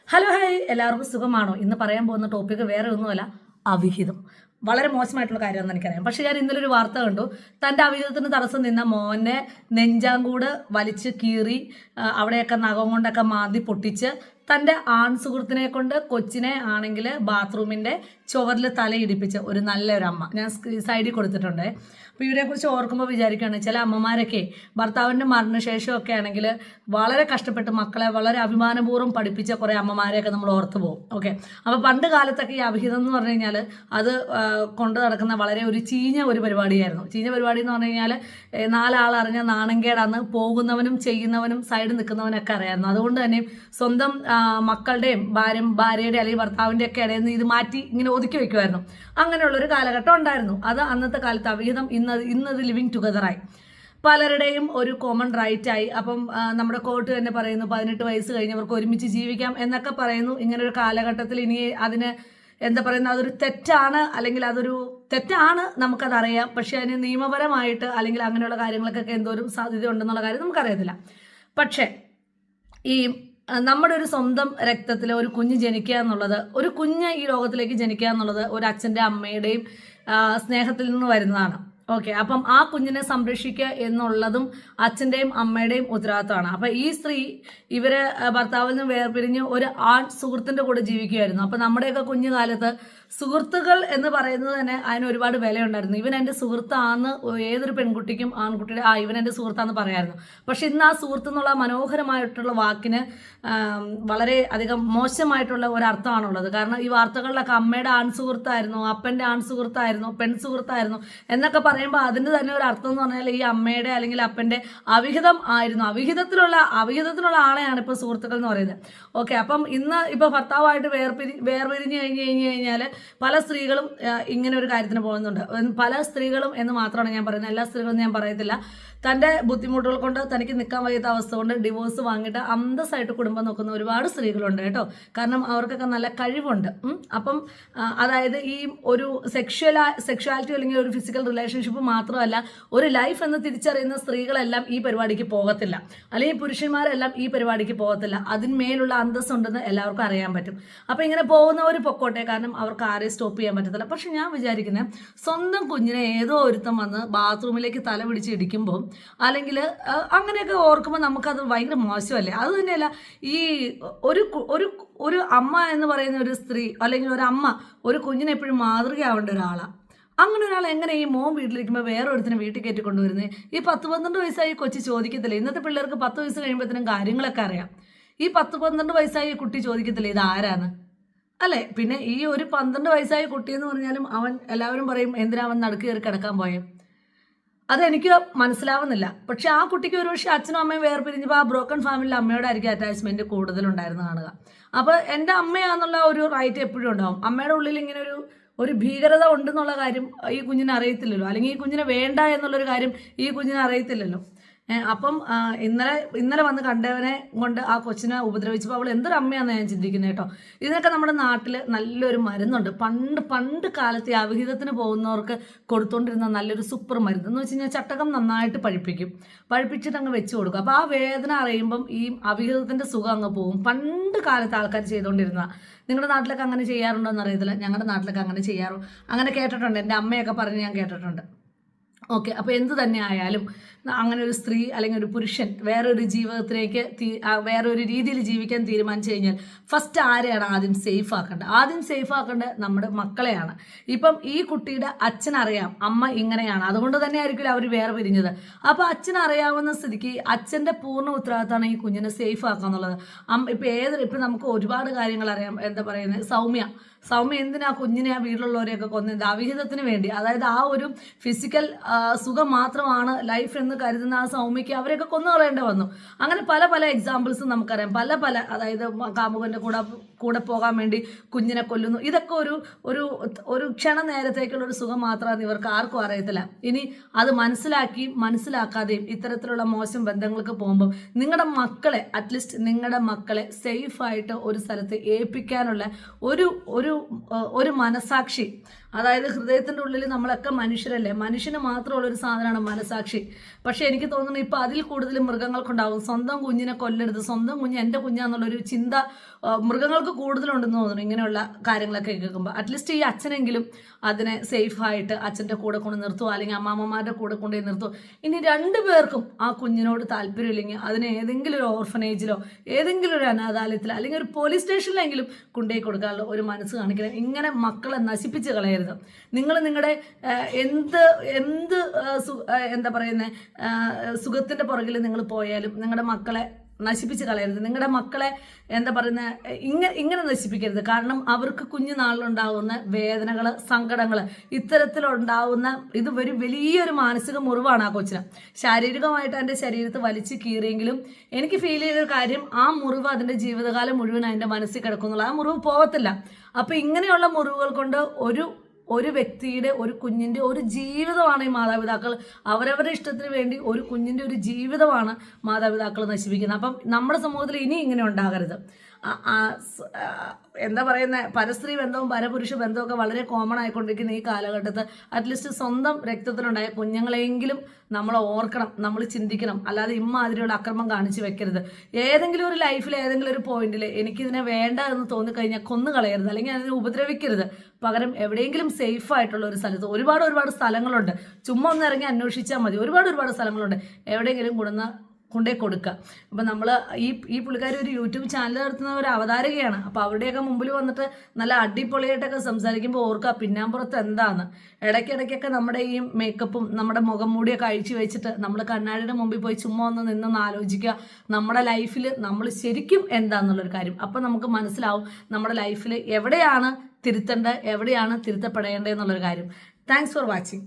Hello hi, എല്ലാവർക്കും സുഖമാണോ? ഇന്ന് പറയാൻ പോകുന്ന ടോപ്പിക്ക് വേറെ ഒന്നുമല്ല, അവിഹിതം. വളരെ മോശമായിട്ടുള്ള കാര്യമാണെന്ന് എനിക്കറിയാം. പക്ഷെ ഞാൻ ഇന്നലെ ഒരു വാർത്ത കണ്ടു. തൻ്റെ അവിഹിതത്തിന് തടസ്സം നിന്ന മോനെ നെഞ്ചാങ്കൂട് വലിച്ച് കീറി അവിടെയൊക്കെ നഖം കൊണ്ടൊക്കെ മാന്തി പൊട്ടിച്ച് തൻ്റെ ആൺ സുഹൃത്തിനെ കൊണ്ട് കൊച്ചിനെ ആണെങ്കിൽ ബാത്റൂമിൻ്റെ ചുവരിൽ തലയിടിപ്പിച്ച ഒരു നല്ലൊരു അമ്മ ഞാൻ സൈഡിൽ കൊടുത്തിട്ടുണ്ട്. അപ്പോൾ ഇവരെക്കുറിച്ച് ഓർക്കുമ്പോൾ വിചാരിക്കുകയാണ്, ചില അമ്മമാരൊക്കെ ഭർത്താവിൻ്റെ മരണശേഷമൊക്കെ ആണെങ്കിൽ വളരെ കഷ്ടപ്പെട്ട് മക്കളെ വളരെ അഭിമാനപൂർവ്വം പഠിപ്പിച്ച കുറേ അമ്മമാരെയൊക്കെ നമ്മൾ ഓർത്ത് പോകും. ഓക്കെ, അപ്പോൾ പണ്ട് കാലത്തൊക്കെ ഈ അവിഹിതം എന്ന് പറഞ്ഞു കഴിഞ്ഞാൽ അത് കൊണ്ട് നടക്കുന്ന വളരെ ഒരു ചീഞ്ഞ ഒരു പരിപാടിയായിരുന്നു. ചീഞ്ഞ പരിപാടി എന്ന് പറഞ്ഞു കഴിഞ്ഞാൽ നാലാൾ അറിഞ്ഞ നാണംകേടാന്ന് പോകുന്നവനും ചെയ്യുന്നവനും സൈഡിൽ നിൽക്കുന്നവനൊക്കെ അറിയായിരുന്നു. അതുകൊണ്ട് തന്നെ സ്വന്തം മക്കളുടെയും ഭാര്യയുടെ അല്ലെങ്കിൽ ഭർത്താവിൻ്റെ ഒക്കെ ഇടയിൽ നിന്ന് ഇത് മാറ്റി ഇങ്ങനെ ഒതുക്കി വെക്കുമായിരുന്നു. അങ്ങനെയുള്ളൊരു കാലഘട്ടം ഉണ്ടായിരുന്നു. അത് അന്നത്തെ കാലത്ത് അവിഹിതം ഇന്നത് ലിവിങ് ടുഗദറായി പലരുടെയും ഒരു കോമൺ റൈറ്റ് ആയി. അപ്പം നമ്മുടെ കോർട്ട് തന്നെ പറയുന്നു 18 വയസ്സ് കഴിഞ്ഞവർക്ക് ഒരുമിച്ച് ജീവിക്കാം എന്നൊക്കെ പറയുന്നു. ഇങ്ങനൊരു കാലഘട്ടത്തിൽ ഇനി അതിന് എന്താ പറയുന്നത്, അതൊരു തെറ്റാണ് അല്ലെങ്കിൽ അതൊരു തെറ്റാണ് നമുക്കതറിയാം. പക്ഷെ അതിന് നിയമപരമായിട്ട് അല്ലെങ്കിൽ അങ്ങനെയുള്ള കാര്യങ്ങൾക്കൊക്കെ എന്തോരം സാധ്യത ഉണ്ടെന്നുള്ള കാര്യം നമുക്കറിയത്തില്ല. പക്ഷേ ഈ നമ്മുടെ ഒരു സ്വന്തം രക്തത്തിൽ ഒരു കുഞ്ഞ് ജനിക്കുക എന്നുള്ളത്, ഒരു കുഞ്ഞ് ഈ ലോകത്തിലേക്ക് ജനിക്കുക എന്നുള്ളത് ഒരു അച്ഛൻ്റെ അമ്മയുടെയും സ്നേഹത്തിൽ നിന്ന് വരുന്നതാണ്. ഓക്കെ, അപ്പം ആ കുഞ്ഞിനെ സംരക്ഷിക്കുക എന്നുള്ളതും അച്ഛൻ്റെയും അമ്മയുടെയും ഉത്തരവാദിത്തമാണ്. അപ്പം ഈ സ്ത്രീ ഇവര് ഭർത്താവിൽ നിന്ന് വേർപിരിഞ്ഞ് ഒരു ആൺ സുഹൃത്തിൻ്റെ കൂടെ ജീവിക്കുകയായിരുന്നു. അപ്പം നമ്മുടെയൊക്കെ കുഞ്ഞുകാലത്ത് സുഹൃത്തുക്കൾ എന്ന് പറയുന്നത് തന്നെ അതിന് ഒരുപാട് വിലയുണ്ടായിരുന്നു. ഇവൻ എൻ്റെ സുഹൃത്താന്ന് ഏതൊരു പെൺകുട്ടിക്കും ആൺകുട്ടിയുടെ ഇവൻ എൻ്റെ സുഹൃത്താന്ന് പറയായിരുന്നു. പക്ഷെ ഇന്ന് ആ സുഹൃത്ത് എന്നുള്ള മനോഹരമായിട്ടുള്ള വാക്കിന് വളരെ അധികം മോശമായിട്ടുള്ള ഒരർത്ഥമാണുള്ളത്. കാരണം ഈ വാർത്തകളിലൊക്കെ അമ്മയുടെ ആൺ സുഹൃത്തായിരുന്നു, അപ്പൻ്റെ ആൺ സുഹൃത്തായിരുന്നു, പെൺ സുഹൃത്തായിരുന്നു എന്നൊക്കെ പറയുമ്പോൾ അതിൻ്റെ തന്നെ ഒരു അർത്ഥം എന്ന് പറഞ്ഞാൽ ഈ അമ്മയുടെ അല്ലെങ്കിൽ അപ്പൻ്റെ അവിഹിതം ആയിരുന്നു. അവിഹിതത്തിലുള്ള ആളെയാണ് ഇപ്പോൾ സുഹൃത്തുക്കൾ എന്ന് പറയുന്നത്. ഓക്കെ, അപ്പം ഇന്ന് ഇപ്പോൾ ഭർത്താവായിട്ട് വേർപിരിഞ്ഞ് കഴിഞ്ഞാൽ പല സ്ത്രീകളും ഇങ്ങനെ ഒരു കാര്യത്തിന് പോകുന്നുണ്ട്. പല സ്ത്രീകളും എന്ന് മാത്രമാണ് ഞാൻ പറയുന്നത്, എല്ലാ സ്ത്രീകളും ഞാൻ പറയത്തില്ല. തൻ്റെ ബുദ്ധിമുട്ടുകൾ കൊണ്ട് തനിക്ക് നിൽക്കാൻ വയ്യാത്ത അവസ്ഥ കൊണ്ട് ഡിവോഴ്സ് വാങ്ങിയിട്ട് അന്തസ്സായിട്ട് കുടുംബം നോക്കുന്ന ഒരുപാട് സ്ത്രീകളുണ്ട് കേട്ടോ. കാരണം അവർക്കൊക്കെ നല്ല കഴിവുണ്ട്. അപ്പം അതായത് ഈ ഒരു സെക്ഷുവാലിറ്റി അല്ലെങ്കിൽ ഒരു ഫിസിക്കൽ റിലേഷൻഷിപ്പ് മാത്രമല്ല, ഒരു ലൈഫ് എന്ന് തിരിച്ചറിയുന്ന സ്ത്രീകളെല്ലാം ഈ പരിപാടിക്ക് പോകത്തില്ല, അല്ലെങ്കിൽ പുരുഷന്മാരെല്ലാം ഈ പരിപാടിക്ക് പോകത്തില്ല. അതിന്മേലുള്ള അന്തസ്സുണ്ടെന്ന് എല്ലാവർക്കും അറിയാൻ പറ്റും. അപ്പം ഇങ്ങനെ പോകുന്നവർ പൊക്കോട്ടെ, കാരണം അവർക്ക് ആരെയും സ്റ്റോപ്പ് ചെയ്യാൻ പറ്റത്തില്ല. പക്ഷെ ഞാൻ വിചാരിക്കുന്നത്, സ്വന്തം കുഞ്ഞിനെ ഏതോ ഒരുത്തം വന്ന് ബാത്റൂമിലേക്ക് തല പിടിച്ച് ഇടിക്കുമ്പോൾ അല്ലെങ്കിൽ അങ്ങനെയൊക്കെ ഓർക്കുമ്പോൾ നമുക്കത് ഭയങ്കര മോശമല്ലേ? അത് തന്നെയല്ല, ഈ ഒരു അമ്മ എന്ന് പറയുന്ന ഒരു സ്ത്രീ അല്ലെങ്കിൽ ഒരു അമ്മ ഒരു കുഞ്ഞിനെ എപ്പോഴും മാതൃകയാവേണ്ട ഒരാളാണ്. അങ്ങനെ ഒരാൾ എങ്ങനെ ഈ മോൻ വീട്ടിലിരിക്കുമ്പോൾ വേറെ ഒരുത്തിനെ വീട്ടിൽ കയറ്റി കൊണ്ടുവരുന്നത്? ഈ 10-12 വയസ്സായി കൊച്ചി ചോദിക്കത്തില്ല. ഇന്നത്തെ പിള്ളേർക്ക് 10 വയസ്സ് കഴിയുമ്പോഴത്തേനും കാര്യങ്ങളൊക്കെ അറിയാം. ഈ 10-12 വയസ്സായി കുട്ടി ചോദിക്കത്തില്ല ഇത് ആരാന്ന്, അല്ലേ? പിന്നെ ഈ ഒരു 12 വയസ്സായ കുട്ടി എന്ന് പറഞ്ഞാലും അവൻ എല്ലാവരും പറയും എന്തിനാ അവൻ നടുക്ക് കയറി കിടക്കാൻ പോയെ? അതെനിക്ക് മനസ്സിലാവുന്നില്ല. പക്ഷെ ആ കുട്ടിക്ക് ഒരുപക്ഷെ അച്ഛനും അമ്മയും വേർപിരിഞ്ഞപ്പോൾ ആ ബ്രോക്കൺ ഫാമിലിയിൽ അമ്മയോടായിരിക്കും അറ്റാച്ച്മെന്റ് കൂടുതലുണ്ടായിരുന്നു കാണുക. അപ്പോൾ എൻ്റെ അമ്മയാന്നുള്ള ഒരു റൈറ്റ് എപ്പോഴും ഉണ്ടാവും. അമ്മയുടെ ഉള്ളിൽ ഇങ്ങനെ ഒരു ഭീകരത ഉണ്ടെന്നുള്ള കാര്യം ഈ കുഞ്ഞിനെ അറിയത്തില്ലല്ലോ, അല്ലെങ്കിൽ ഈ കുഞ്ഞിനെ വേണ്ട എന്നുള്ളൊരു കാര്യം ഈ കുഞ്ഞിനെ അറിയത്തില്ലല്ലോ. അപ്പം ഇന്നലെ വന്ന് കണ്ടവനെ കൊണ്ട് ആ കൊച്ചിനെ ഉപദ്രവിച്ചപ്പോൾ അവൾ എന്തൊരു അമ്മയാണെന്ന് ഞാൻ ചിന്തിക്കുന്നത് കേട്ടോ. ഇതിനൊക്കെ നമ്മുടെ നാട്ടിൽ നല്ലൊരു മരുന്നുണ്ട്. പണ്ട് കാലത്ത് ഈ അവിഹിതത്തിന് പോകുന്നവർക്ക് കൊടുത്തുകൊണ്ടിരുന്ന നല്ലൊരു സൂപ്പർ മരുന്ന് എന്ന് വെച്ച് കഴിഞ്ഞാൽ ചട്ടകം നന്നായിട്ട് പഴിപ്പിച്ചിട്ട് അങ്ങ് വെച്ച് കൊടുക്കും. അപ്പോൾ ആ വേദന അറിയുമ്പം ഈ അവിഹിതത്തിൻ്റെ സുഖം അങ്ങ് പോകും. പണ്ട് കാലത്ത് ആൾക്കാർ ചെയ്തുകൊണ്ടിരുന്ന. നിങ്ങളുടെ നാട്ടിലൊക്കെ അങ്ങനെ ചെയ്യാറുണ്ടോ എന്ന് അറിയത്തില്ല. ഞങ്ങളുടെ നാട്ടിലൊക്കെ അങ്ങനെ കേട്ടിട്ടുണ്ട്. എൻ്റെ അമ്മയൊക്കെ പറഞ്ഞ് ഞാൻ കേട്ടിട്ടുണ്ട്. ഓക്കെ, അപ്പോൾ എന്ത് തന്നെ ആയാലും അങ്ങനെ ഒരു സ്ത്രീ അല്ലെങ്കിൽ ഒരു പുരുഷൻ വേറൊരു ജീവിതത്തിലേക്ക് വേറൊരു രീതിയിൽ ജീവിക്കാൻ തീരുമാനിച്ചു കഴിഞ്ഞാൽ ഫസ്റ്റ് ആരെയാണ് ആദ്യം സേഫ് ആക്കേണ്ടത്? നമ്മുടെ മക്കളെയാണ്. ഇപ്പം ഈ കുട്ടിയുടെ അച്ഛനറിയാം അമ്മ ഇങ്ങനെയാണ്, അതുകൊണ്ട് തന്നെ ആയിരിക്കില്ല അവർ വേറെ പിരിഞ്ഞത്. അപ്പോൾ അച്ഛനറിയാവുന്ന സ്ഥിതിക്ക് അച്ഛൻ്റെ പൂർണ്ണ ഉത്തരവാദിത്തമാണ് ഈ കുഞ്ഞിനെ സേഫ് ആക്കുക എന്നുള്ളത്. ഇപ്പം നമുക്ക് ഒരുപാട് കാര്യങ്ങൾ അറിയാം. എന്താ പറയുന്നത്, സൗമ്യ എന്തിനാ കുഞ്ഞിനെ ആ വീട്ടിലുള്ളവരെയൊക്കെ കൊന്നത്? അവിഹിതത്തിന് വേണ്ടി. അതായത് ആ ഒരു ഫിസിക്കൽ സുഖം മാത്രമാണ് ലൈഫ് എന്ന് കരുതുന്ന ആ സൗമ്യയ്ക്ക് അവരെയൊക്കെ കൊന്നു കളയേണ്ടി വന്നു. അങ്ങനെ പല എക്സാമ്പിൾസും നമുക്കറിയാം. അതായത് കാമുകൻ്റെ കൂടെ കൂടെ പോകാൻ വേണ്ടി കുഞ്ഞിനെ കൊല്ലുന്നു. ഇതൊക്കെ ഒരു ഒരു ഒരു ക്ഷണ നേരത്തേക്കുള്ള ഒരു സുഖം മാത്രമാണ് ഇവർക്ക് ആർക്കും അറിയത്തില്ല. ഇനി അത് മനസ്സിലാക്കാതെയും ഇത്തരത്തിലുള്ള മോശം ബന്ധങ്ങൾക്ക് പോകുമ്പോൾ നിങ്ങളുടെ മക്കളെ അറ്റ്ലീസ്റ്റ് നിങ്ങളുടെ മക്കളെ സേഫായിട്ട് ഒരു സ്ഥലത്ത് ഏൽപ്പിക്കാനുള്ള ഒരു മനസാക്ഷി, അതായത് ഹൃദയത്തിൻ്റെ ഉള്ളിൽ നമ്മളൊക്കെ മനുഷ്യരല്ലേ, മനുഷ്യന് മാത്രമുള്ള ഒരു സാധനമാണ് മനസാക്ഷി. പക്ഷെ എനിക്ക് തോന്നുന്നു ഇപ്പം അതിൽ കൂടുതൽ മൃഗങ്ങൾക്കുണ്ടാവും. സ്വന്തം കുഞ്ഞിനെ കൊല്ലരുത്, സ്വന്തം കുഞ്ഞ് എൻ്റെ കുഞ്ഞാന്നുള്ളൊരു ചിന്ത മൃഗങ്ങൾക്ക് കൂടുതലുണ്ടെന്ന് തോന്നുന്നു ഇങ്ങനെയുള്ള കാര്യങ്ങളൊക്കെ കേൾക്കുമ്പോൾ. അറ്റ്ലീസ്റ്റ് ഈ അച്ഛനെങ്കിലും അതിനെ സേഫായിട്ട് അച്ഛൻ്റെ കൂടെ കൊണ്ട് നിർത്തുമോ, അല്ലെങ്കിൽ അമ്മാമ്മമാരുടെ കൂടെ കൊണ്ടുപോയി നിർത്തുമോ. ഇനി രണ്ടുപേർക്കും ആ കുഞ്ഞിനോട് താല്പര്യമില്ലെങ്കിൽ അതിനെ ഏതെങ്കിലും ഒരു ഓർഫനേജിലോ ഏതെങ്കിലും ഒരു അനാഥാലയത്തിലോ അല്ലെങ്കിൽ ഒരു പോലീസ് സ്റ്റേഷനിലെങ്കിലും കൊണ്ടുപോയി കൊടുക്കാനുള്ള ഒരു മനസ്സ് കാണിക്കണം. ഇങ്ങനെ മക്കളെ നശിപ്പിച്ച് കളയരുത്. നിങ്ങൾ നിങ്ങളുടെ എന്ത് എന്താ പറയുന്നത് സുഖത്തിൻ്റെ പുറകിൽ നിങ്ങൾ പോയാലും നിങ്ങളുടെ മക്കളെ നശിപ്പിച്ച് കളയരുത്. നിങ്ങളുടെ മക്കളെ എന്താ പറയുന്നത് ഇങ്ങനെ നശിപ്പിക്കരുത്. കാരണം അവർക്ക് കുഞ്ഞുനാളിലുണ്ടാകുന്ന വേദനകൾ, സങ്കടങ്ങൾ, ഇത്തരത്തിലുണ്ടാവുന്ന ഇത് വലിയൊരു മാനസിക മുറിവാണ് ആ കൊച്ചിന്. ശാരീരികമായിട്ട് എൻ്റെ ശരീരത്ത് വലിച്ചു കീറിയെങ്കിലും എനിക്ക് ഫീൽ ചെയ്തൊരു കാര്യം, ആ മുറിവ് അതിൻ്റെ ജീവിതകാലം മുഴുവൻ അതിൻ്റെ മനസ്സിൽ കിടക്കുന്നുള്ള, ആ മുറിവ് പോകത്തില്ല. അപ്പോൾ ഇങ്ങനെയുള്ള മുറിവുകൾ കൊണ്ട് ഒരു വ്യക്തിയുടെ, ഒരു കുഞ്ഞിൻ്റെ ഒരു ജീവിതമാണ് ഈ മാതാപിതാക്കൾ അവരവരുടെ ഇഷ്ടത്തിന് വേണ്ടി ഒരു കുഞ്ഞിൻ്റെ ഒരു ജീവിതമാണ് മാതാപിതാക്കൾ നശിപ്പിക്കുന്നത്. അപ്പം നമ്മുടെ സമൂഹത്തിൽ ഇനി ഇങ്ങനെ ഉണ്ടാകരുത്. എന്താ പറയുന്നത്, പരസ്ത്രീ ബന്ധവും പരപുരുഷ ബന്ധവും ഒക്കെ വളരെ കോമൺ ആയിക്കൊണ്ടിരിക്കുന്ന ഈ കാലഘട്ടത്ത് അറ്റ്ലീസ്റ്റ് സ്വന്തം രക്തത്തിലുണ്ടായ കുഞ്ഞുങ്ങളെങ്കിലും നമ്മൾ ഓർക്കണം, നമ്മൾ ചിന്തിക്കണം. അല്ലാതെ ഇമ്മാതിരിയുള്ള അക്രമം കാണിച്ച് വെക്കരുത്. ഏതെങ്കിലും ഒരു ലൈഫിൽ ഏതെങ്കിലും ഒരു പോയിന്റിൽ എനിക്കിതിനെ വേണ്ട എന്ന് തോന്നിക്കഴിഞ്ഞാൽ കൊന്നു കളയരുത്, അല്ലെങ്കിൽ അതിനെ ഉപദ്രവിക്കരുത്. പകരം എവിടെയെങ്കിലും സേഫ് ആയിട്ടുള്ള ഒരു സ്ഥലത്ത് ഒരുപാട് സ്ഥലങ്ങളുണ്ട്, ചുമ്മാ ഒന്ന് ഇറങ്ങി അന്വേഷിച്ചാൽ മതി. ഒരുപാട് സ്ഥലങ്ങളുണ്ട്, എവിടെയെങ്കിലും കൊണ്ടേ കൊടുക്കുക. അപ്പം നമ്മൾ ഈ പുള്ളിക്കാരി ഒരു യൂട്യൂബ് ചാനൽ നടത്തുന്ന ഒരു അവതാരകയാണ്. അപ്പോൾ അവരുടെയൊക്കെ മുമ്പിൽ വന്നിട്ട് നല്ല അടിപൊളിയായിട്ടൊക്കെ സംസാരിക്കുമ്പോൾ ഓർക്കുക പിന്നാമ്പുറത്ത് എന്താന്ന്. ഇടയ്ക്കിടയ്ക്കൊക്കെ നമ്മുടെ ഈ മേക്കപ്പും നമ്മുടെ മുഖം മൂടിയൊക്കെ അഴിച്ചു വെച്ചിട്ട് നമ്മൾ കണ്ണാടിയുടെ മുമ്പിൽ പോയി ചുമ്മാ ഒന്ന് നിന്നൊന്ന് ആലോചിക്കുക നമ്മുടെ ലൈഫിൽ നമ്മൾ ശരിക്കും എന്താണെന്നുള്ളൊരു കാര്യം. അപ്പം നമുക്ക് മനസ്സിലാവും നമ്മുടെ ലൈഫിൽ എവിടെയാണ് തിരുത്തേണ്ടത്, എവിടെയാണ് തിരുത്തപ്പെടേണ്ടത് എന്നുള്ളൊരു കാര്യം. Thanks for watching.